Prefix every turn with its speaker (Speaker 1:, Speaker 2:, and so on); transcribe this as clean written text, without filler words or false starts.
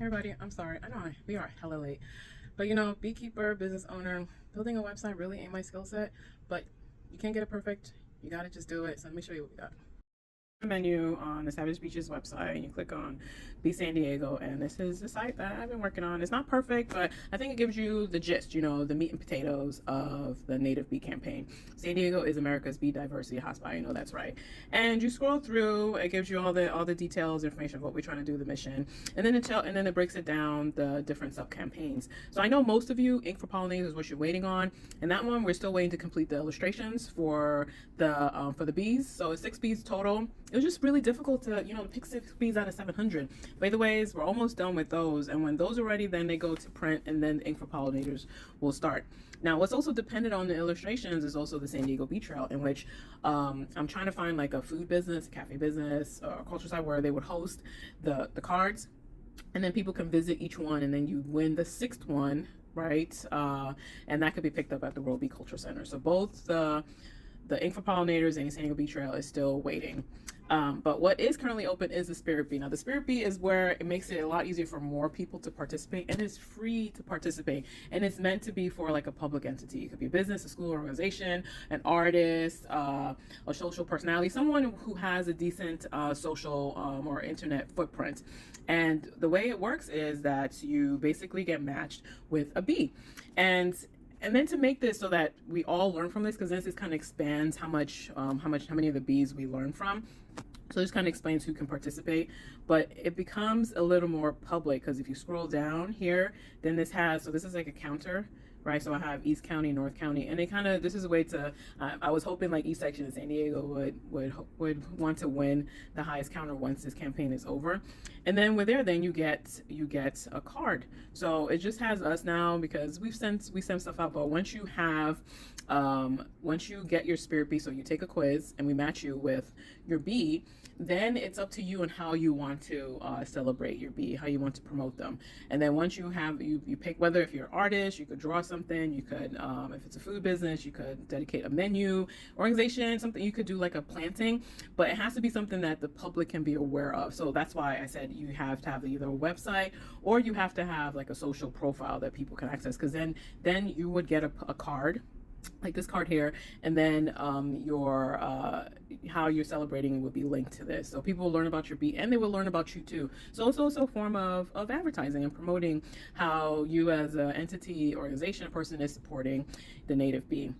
Speaker 1: Everybody, I'm sorry. I know we are hella late. But beekeeper, business owner, building a website really ain't my skill set. But you can't get it perfect. You gotta just do it. So let me show you what we got. Menu on the Savage Beaches website, and you click on Be San Diego, and this is the site that I've been working on. It's not perfect, but I think it gives you the gist, the meat and potatoes of the Native Bee campaign. San Diego is America's bee diversity hotspot. That's right. And you scroll through, it gives you all the details, information of what we're trying to do, the mission, and then it breaks it down the different sub campaigns. So I know most of you, Ink for Pollinators is what you're waiting on, and that one we're still waiting to complete the illustrations for the bees. So it's 6 bees total. It was just really difficult to pick 6 bees out of 700. By the ways, we're almost done with those, and when those are ready, then they go to print, and then the Ink for Pollinators will start. Now, what's also dependent on the illustrations is also the San Diego Bee Trail, in which I'm trying to find like a food business, a cafe business, or a culture site where they would host the cards, and then people can visit each one, and then you win the sixth one, right? And that could be picked up at the World Bee Culture Center. So both the Ink for Pollinators and the San Diego Bee Trail is still waiting. But what is currently open is the Spirit Bee. Now, the Spirit Bee is where it makes it a lot easier for more people to participate, and it's free to participate. And it's meant to be for like a public entity. It could be a business, a school organization, an artist, a social personality, someone who has a decent social or internet footprint. And the way it works is that you basically get matched with a bee. And then to make this so that we all learn from this, because this kind of expands how many of the bees we learn from. So this kind of explains who can participate, but it becomes a little more public, because if you scroll down here, then this is like a counter, right? So I have East County, North County, and this is a way to, I was hoping like East Section of San Diego would want to win the highest counter once this campaign is over. And then with there, then you get a card. So it just has us now, because we send stuff out, but once you get your Spirit Bee, so you take a quiz and we match you with your bee, then it's up to you and how you want to celebrate your bee, how you want to promote them. And then once you pick, whether if you're an artist, you could draw something, you could, if it's a food business, you could dedicate a menu, organization, something, you could do like a planting, but it has to be something that the public can be aware of. So that's why I said you have to have either a website, or you have to have like a social profile that people can access, because then you would get a card like this card here, and then how you're celebrating would be linked to this, so people will learn about your bee and they will learn about you too. So it's also a form of advertising and promoting how you as an entity, organization, person is supporting the native bee.